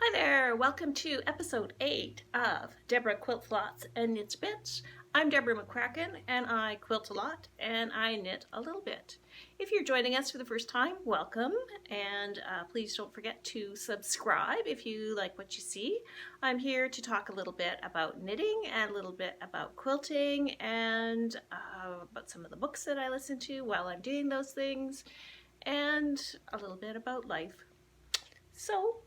Hi there, welcome to episode 8 of Debra Quilts Lots and Knits Bits. I'm Debra McCracken and I quilt a lot and I knit a little bit. If you're joining us for the first time, welcome, and please don't forget to subscribe if you like what you see. I'm here to talk a little bit about knitting and a little bit about quilting and about some of the books that I listen to while I'm doing those things and a little bit about life. So,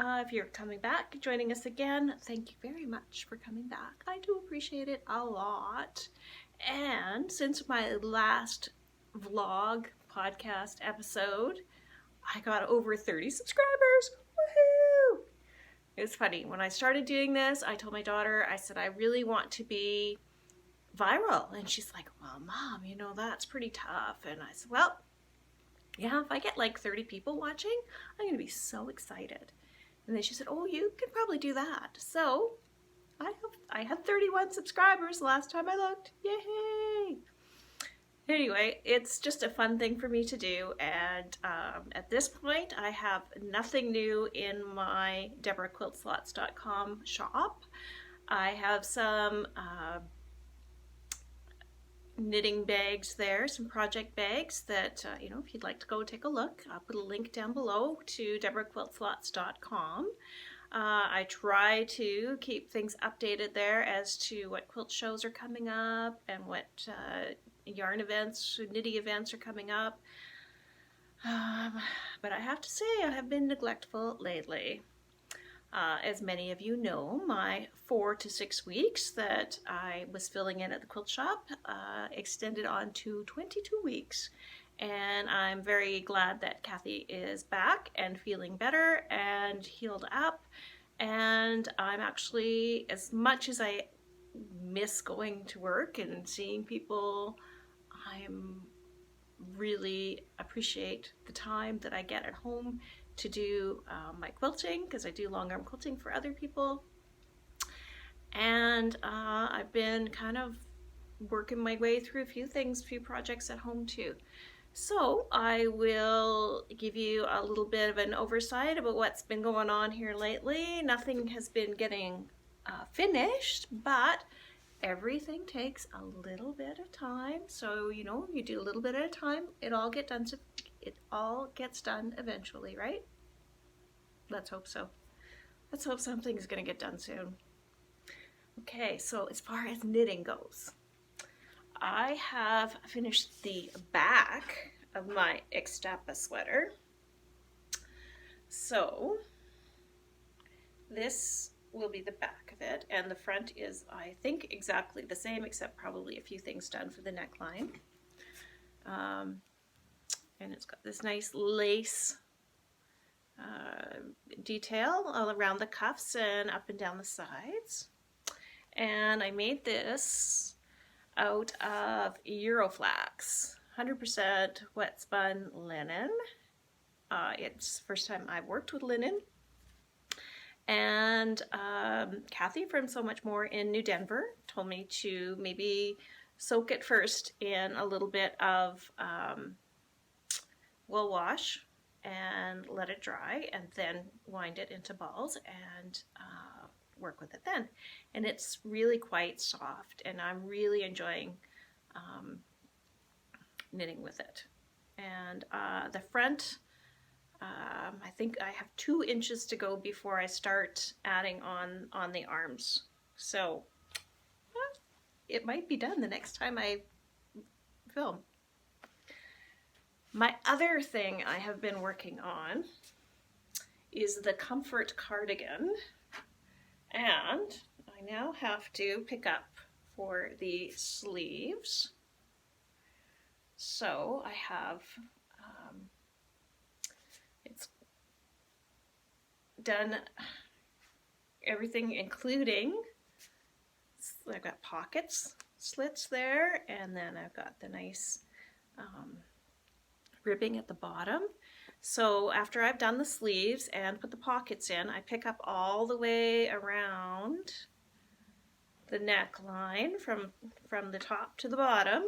if you're coming back, joining us again, thank you very much for coming back. I do appreciate it a lot. And since my last vlog podcast episode, I got over 30 subscribers. Woohoo! It was funny. When I started doing this, I told my daughter, I said, I really want to be viral. And she's like, well, Mom, you know, that's pretty tough. And I said, well, yeah, if I get like 30 people watching, I'm going to be so excited. And then she said, oh, you could probably do that. So I had 31 subscribers last time I looked. Yay! Anyway, it's just a fun thing for me to do. And at this point, I have nothing new in my DebraQuiltsLots.com shop. I have some knitting bags there, some project bags that, you know, if you'd like to go take a look, I'll put a link down below to DebraQuiltsLots.com. I try to keep things updated there as to what quilt shows are coming up and what yarn events, knitting events are coming up. But I have to say I have been neglectful lately. As many of you know, my 4 to 6 weeks that I was filling in at the quilt shop extended on to 22 weeks. And I'm very glad that Kathy is back and feeling better and healed up. And I'm actually, as much as I miss going to work and seeing people, I'm really appreciate the time that I get at home to do my quilting, because I do long arm quilting for other people. And I've been kind of working my way through a few projects at home too. So I will give you a little bit of an oversight about what's been going on here lately. Nothing has been getting finished, but everything takes a little bit of time. So, you know, you do a little bit at a time, it all gets done eventually, right? Let's hope so. Let's hope something's gonna get done soon. Okay, so as far as knitting goes, I have finished the back of my Ixtapa sweater. So this will be the back of it, and the front is, I think, exactly the same, except probably a few things done for the neckline. And it's got this nice lace detail all around the cuffs and up and down the sides. And I made this out of Euroflax, 100% wet spun linen. It's the first time I've worked with linen. And Kathy from So Much More in New Denver told me to maybe soak it first in a little bit of wool wash and let it dry, and then wind it into balls and work with it then. And it's really quite soft, and I'm really enjoying knitting with it. And the front, I think I have 2 inches to go before I start adding on the arms. So it might be done the next time I film. My other thing I have been working on is the Comfort cardigan, and I now have to pick up for the sleeves. So I have it's done everything, including I've got pockets, slits there, and then I've got the nice ribbing at the bottom. So after I've done the sleeves and put the pockets in, I pick up all the way around the neckline from the top to the bottom,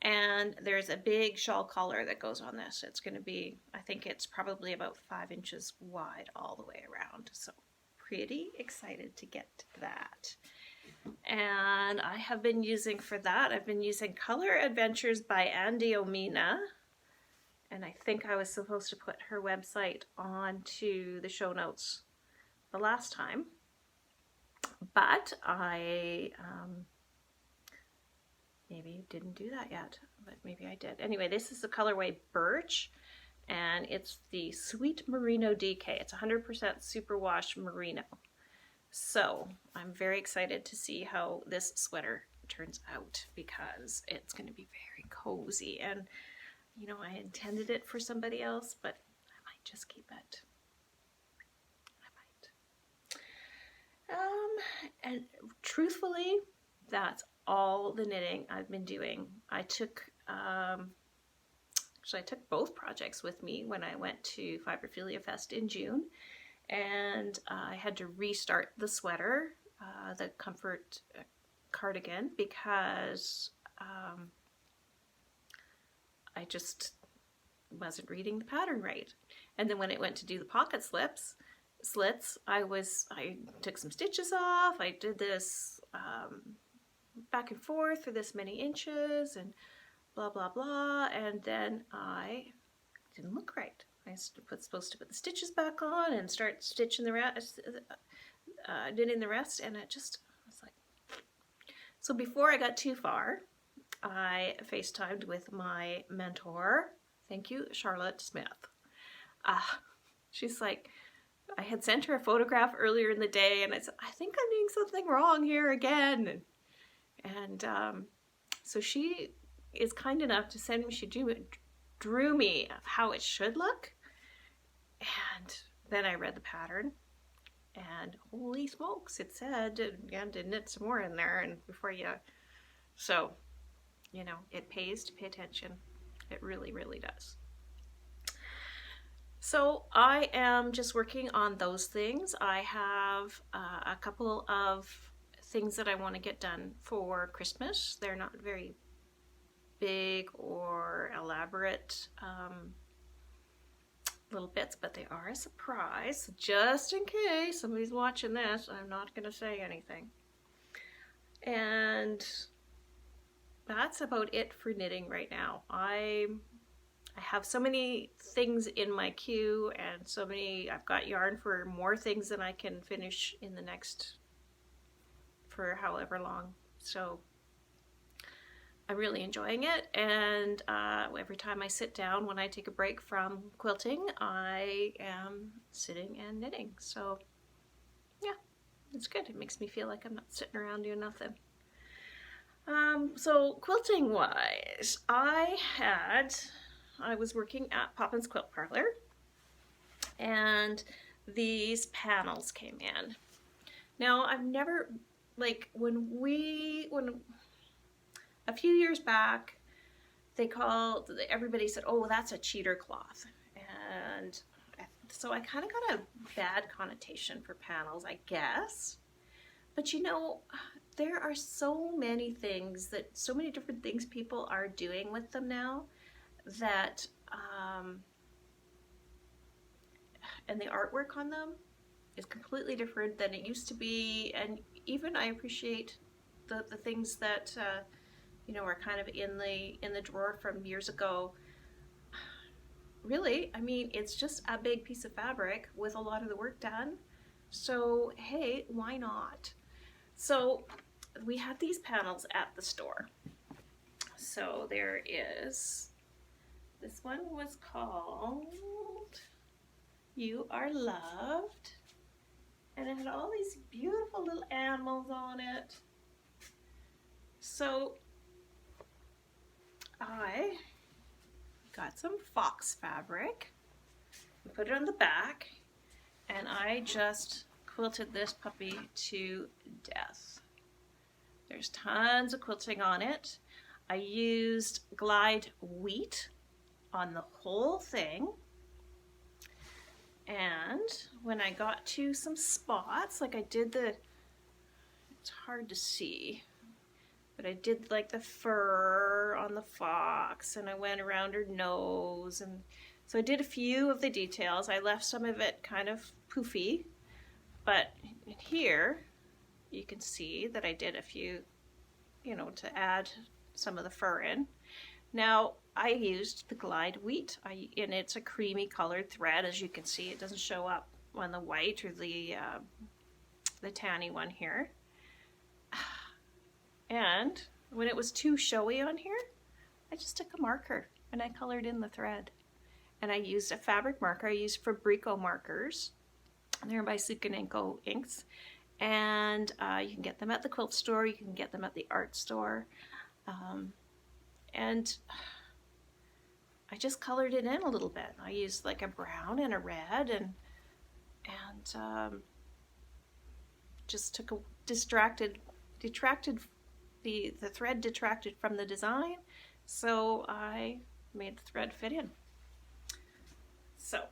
and there's a big shawl collar that goes on this. It's going to be, I think it's probably about 5 inches wide all the way around. So pretty excited to get to that. And I have been using for that, I've been using Color Adventures by Andy Omina. And I think I was supposed to put her website onto the show notes the last time. But I maybe didn't do that yet, but maybe I did. Anyway, this is the colorway Birch, and it's the Sweet Merino DK. It's 100% superwash merino. So I'm very excited to see how this sweater turns out, because it's going to be very cozy. And you know, I intended it for somebody else, but I might just keep it. I might. And truthfully, that's all the knitting I've been doing. I took, actually I took both projects with me when I went to Fibrophilia Fest in June, and I had to restart the sweater, the Comfort cardigan, because I just wasn't reading the pattern right. And then when it went to do the pocket slits, I took some stitches off. I did this back and forth for this many inches and blah, blah, blah. And then I didn't look right. I was supposed to put the stitches back on and start stitching the rest, knitting the rest. And it just was like, so before I got too far, I FaceTimed with my mentor. Thank you, Charlotte Smith. She's like, I had sent her a photograph earlier in the day, and I said, I think I'm doing something wrong here again. And so she is kind enough to send me, she drew me how it should look. And then I read the pattern, and holy smokes, it said, again, to knit some more in there, and before you, so, you know, it pays to pay attention. It really, really does. So I am just working on those things. I have a couple of things that I want to get done for Christmas. They're not very big or elaborate little bits, but they are a surprise. So just in case somebody's watching this, I'm not going to say anything. And that's about it for knitting right now. I have so many things in my queue, and so many, I've got yarn for more things than I can finish in the next, for however long. So I'm really enjoying it, and every time I sit down, when I take a break from quilting, I am sitting and knitting. So yeah, it's good. It makes me feel like I'm not sitting around doing nothing. So quilting wise, I was working at Poppin's Quilt Parlor, and these panels came in. Now I've never, like, when a few years back, everybody said, oh, that's a cheater cloth. And so I kind of got a bad connotation for panels, I guess. But you know, there are so many things so many different things people are doing with them now, that, and the artwork on them is completely different than it used to be. And even I appreciate the things that, you know, are kind of in the drawer from years ago. Really, I mean, it's just a big piece of fabric with a lot of the work done. So, hey, why not? So we have these panels at the store. So there is, this one was called You Are Loved, and it had all these beautiful little animals on it. So I got some fox fabric and put it on the back, and I just quilted this puppy to death. There's tons of quilting on it. I used Glide Wheat on the whole thing, and when I got to some spots, like I did it's hard to see, but I did like the fur on the fox, and I went around her nose, and so I did a few of the details. I left some of it kind of poofy, But here you can see that I did a few, to add some of the fur in. Now I used the Glide Wheat, and it's a creamy colored thread. As you can see, it doesn't show up on the white or the tanny one here. And when it was too showy on here, I just took a marker and I colored in the thread. And I used a fabric marker. I used Fabrico markers. They're by Sukanenko inks. And you can get them at the quilt store. You can get them at the art store. And I just colored it in a little bit. I used like a brown and a red, and just took a the thread detracted from the design, so I made the thread fit in. So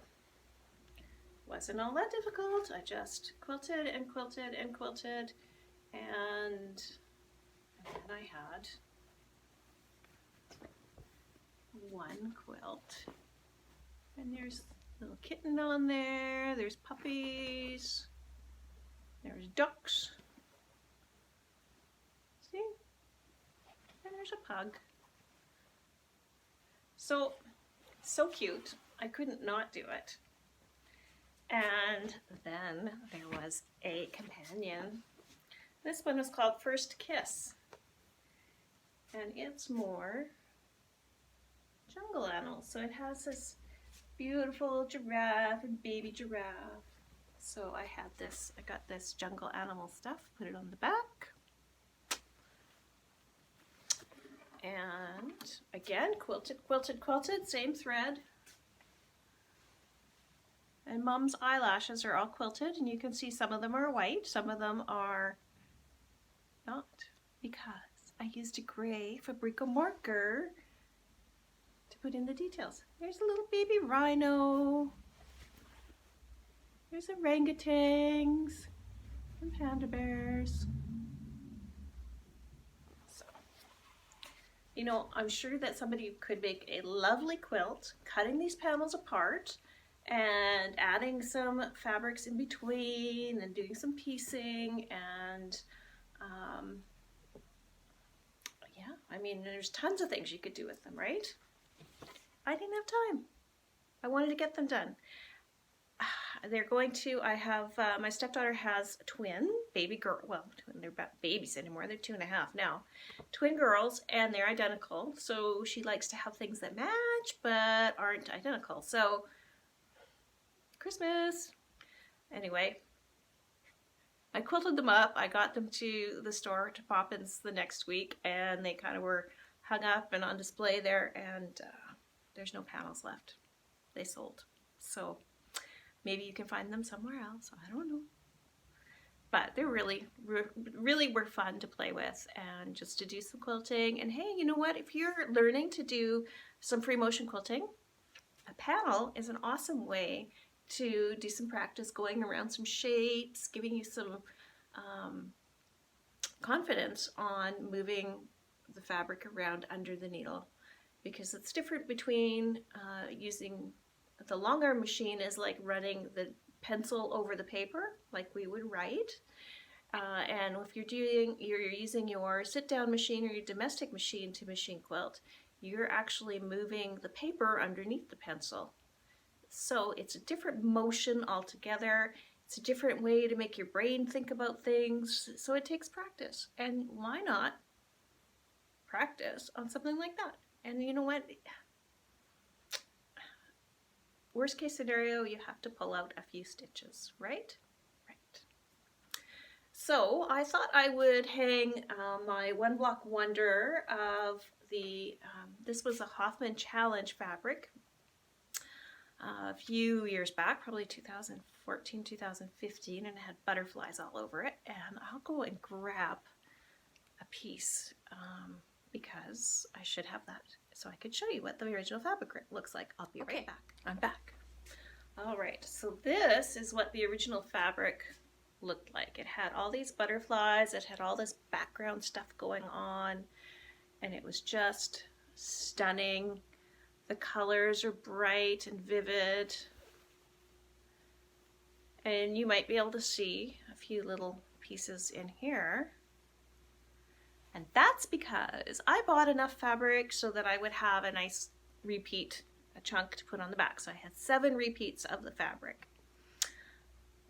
wasn't all that difficult. I just quilted and quilted and quilted, and then I had one quilt, and there's a little kitten on there, there's puppies, there's ducks, see, and there's a pug. So cute, I couldn't not do it. And then there was a companion. This one was called First Kiss, and it's more jungle animals. So it has this beautiful giraffe and baby giraffe. So I got this jungle animal stuff, put it on the back. And again, quilted, quilted, quilted, same thread. And Mom's eyelashes are all quilted, and you can see some of them are white, some of them are not, because I used a gray Fabrico marker to put in the details. There's a little baby rhino. There's orangutans and panda bears. So, I'm sure that somebody could make a lovely quilt, cutting these panels apart and adding some fabrics in between and doing some piecing, and yeah, there's tons of things you could do with them, right? I didn't have time. I wanted to get them done. I have, my stepdaughter has twin baby girl, they're not babies anymore, they're 2.5 now. Twin girls, and they're identical, so she likes to have things that match but aren't identical. So, Christmas! Anyway, I quilted them up, I got them to the store, to Poppins, the next week, and they kind of were hung up and on display there, and there's no panels left. They sold. So maybe you can find them somewhere else. I don't know. But they're really were fun to play with and just to do some quilting. And hey, you know what? If you're learning to do some free motion quilting, a panel is an awesome way to do some practice going around some shapes, giving you some confidence on moving the fabric around under the needle. Because it's different between using the long arm machine is like running the pencil over the paper, like we would write. And if you're using your sit-down machine or your domestic machine to machine quilt, you're actually moving the paper underneath the pencil. So it's a different motion altogether. It's a different way to make your brain think about things. So it takes practice. And why not practice on something like that? And you know what? Worst case scenario, you have to pull out a few stitches, right? Right. So I thought I would hang my One Block Wonder of the, this was a Hoffman Challenge fabric a few years back, probably 2014, 2015, and it had butterflies all over it. And I'll go and grab a piece because I should have that so I could show you what the original fabric looks like. I'll be right back. I'm back. All right, so this is what the original fabric looked like. It had all these butterflies, it had all this background stuff going on, and it was just stunning. The colors are bright and vivid. And you might be able to see a few little pieces in here. And that's because I bought enough fabric so that I would have a nice repeat, a chunk to put on the back. So I had 7 repeats of the fabric.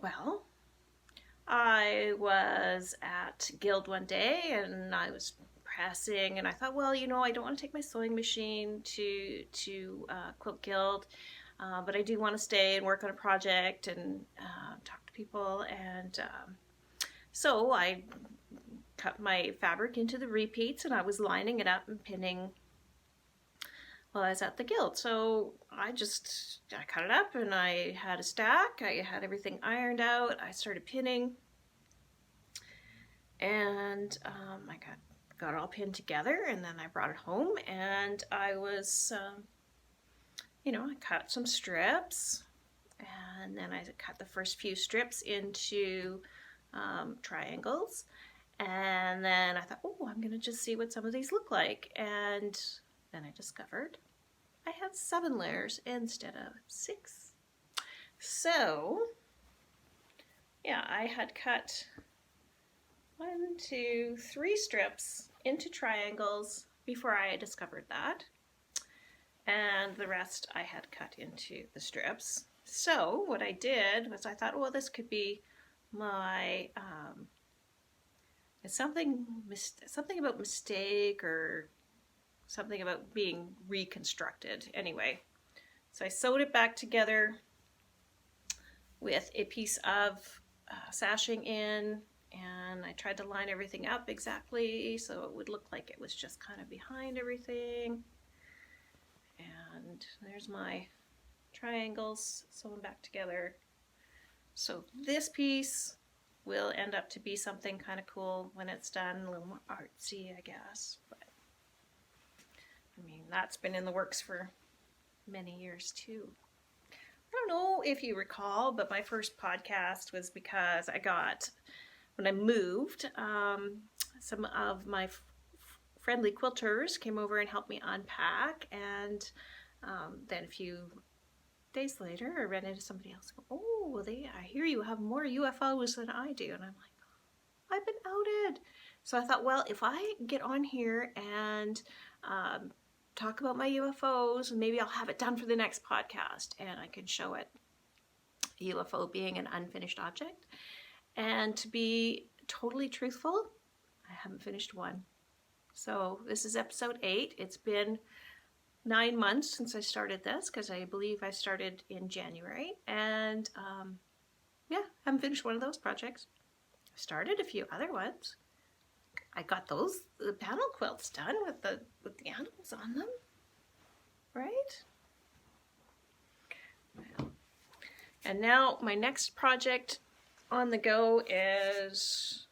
Well, I was at Guild one day and I was pressing and I thought, well, you know, I don't want to take my sewing machine to Quilt Guild, but I do want to stay and work on a project and talk to people. And so I cut my fabric into the repeats and I was lining it up and pinning while I was at the Guild. So I cut it up and I had a stack. I had everything ironed out. I started pinning and I got it all pinned together, and then I brought it home and I was, you know, I cut some strips and then I cut the first few strips into triangles. And then I thought, oh, I'm going to just see what some of these look like. And then I discovered I had 7 layers instead of 6. So, yeah, I had cut 1, 2, 3 strips into triangles before I had discovered that. And the rest I had cut into the strips. So what I did was I thought, well, this could be my... something about mistake or something about being reconstructed. Anyway, so I sewed it back together with a piece of sashing in, and I tried to line everything up exactly so it would look like it was just kind of behind everything. And there's my triangles sewn back together. So this piece will end up to be something kind of cool when it's done, a little more artsy, I guess. But I mean, that's been in the works for many years too. I don't know if you recall, but my first podcast was because I got, when I moved, some of my friendly quilters came over and helped me unpack, and then a few days later I ran into somebody else. Oh, I hear you have more UFOs than I do. And I'm like, I've been outed. So I thought, well, if I get on here and talk about my UFOs, maybe I'll have it done for the next podcast and I can show it. UFO being an unfinished object. And to be totally truthful, I haven't finished one. So this is episode 8. It's been 9 months since I started this, because I believe I started in January, and yeah, haven't finished one of those projects. I started a few other ones. I got the panel quilts done with the animals on them, right? Well, and now my next project on the go is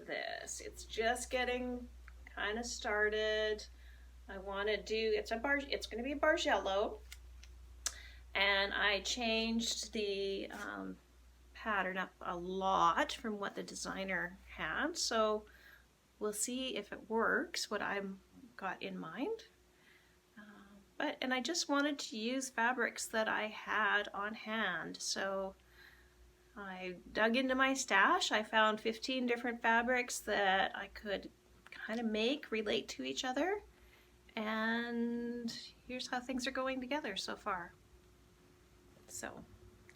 this. It's just getting kind of started. I want to do, it's going to be a Bargello, and I changed the pattern up a lot from what the designer had, so we'll see if it works, what I've got in mind. And I just wanted to use fabrics that I had on hand, so I dug into my stash. I found 15 different fabrics that I could kind of make relate to each other. And here's how things are going together so far. So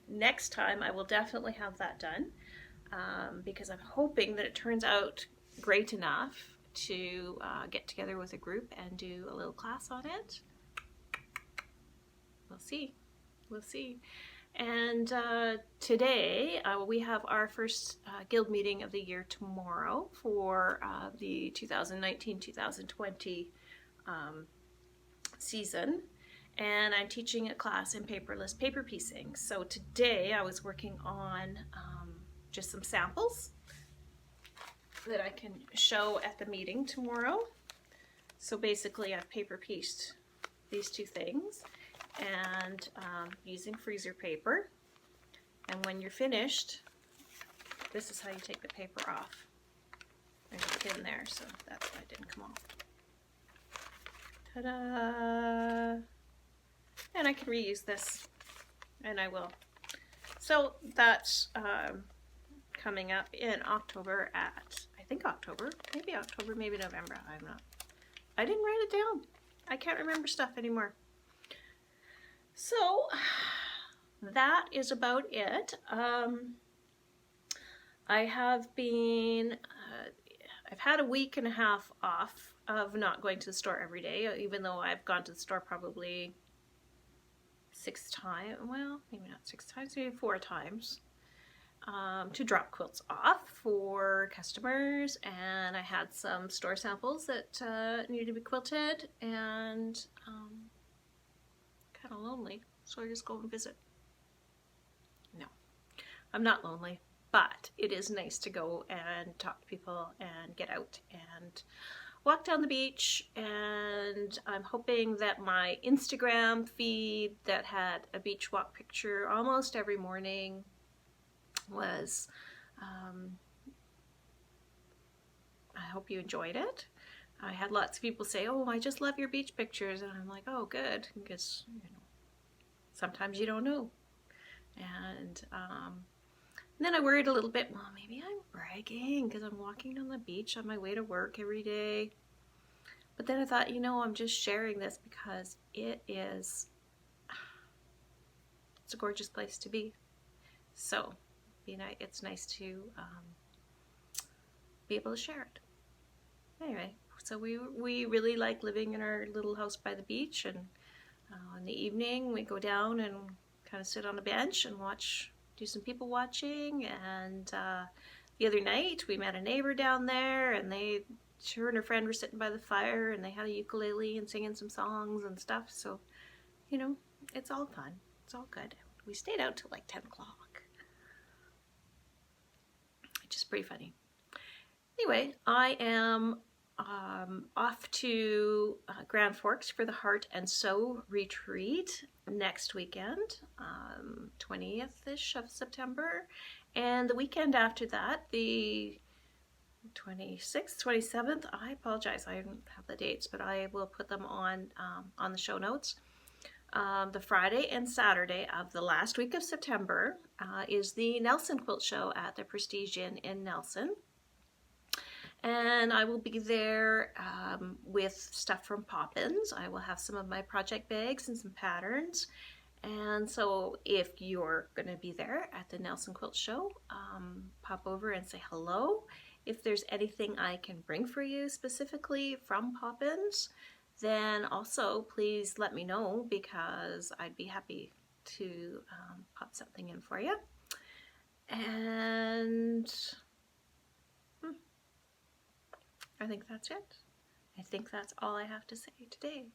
next time I will definitely have that done, because I'm hoping that it turns out great enough to get together with a group and do a little class on it. We'll see. We'll see. And today we have our first guild meeting of the year tomorrow for the 2019-2020 season, and I'm teaching a class in paperless paper piecing. So today I was working on just some samples that I can show at the meeting tomorrow. So basically I've paper pieced these 2 things, and using freezer paper, and when you're finished, this is how you take the paper off. There's a pin there, so that's why it didn't come off. Ta-da! And I can reuse this, and I will. So that's coming up in October at, I think October, maybe November. I didn't write it down. I can't remember stuff anymore. So that is about it. I have been, I've had a week and a half off of not going to the store every day, even though I've gone to the store probably 6 times, well, maybe not 6 times, maybe 4 times, to drop quilts off for customers. And I had some store samples that needed to be quilted, and kind of lonely, so I just go and visit. No, I'm not lonely, but it is nice to go and talk to people and get out and walk down the beach. And I'm hoping that my Instagram feed that had a beach walk picture almost every morning was, I hope you enjoyed it. I had lots of people say, oh, I just love your beach pictures, and I'm like, oh, good, because sometimes you don't know. And then I worried a little bit, well, maybe I'm bragging because I'm walking down the beach on my way to work every day. But then I thought, I'm just sharing this because it's a gorgeous place to be. So, it's nice to be able to share it. Anyway, so we really like living in our little house by the beach, and in the evening we go down and kind of sit on a bench and do some people watching. And the other night we met a neighbor down there, and her and her friend were sitting by the fire, and they had a ukulele and singing some songs and stuff. So, it's all fun. It's all good. We stayed out till like 10 o'clock, which is pretty funny. Anyway, I am off to Grand Forks for the Heart and Sew retreat next weekend, 20th-ish of September. And the weekend after that, the 26th, 27th, I apologize, I don't have the dates, but I will put them on the show notes. The Friday and Saturday of the last week of September is the Nelson Quilt Show at the Prestige Inn in Nelson. And I will be there with stuff from Poppins. I will have some of my project bags and some patterns. And so if you're going to be there at the Nelson Quilt Show, pop over and say hello. If there's anything I can bring for you specifically from Poppins, then also please let me know, because I'd be happy to pop something in for you. And I think that's it. I think that's all I have to say today.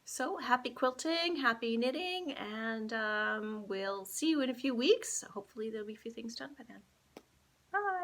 So happy quilting, happy knitting, and we'll see you in a few weeks. Hopefully there'll be a few things done by then. Bye.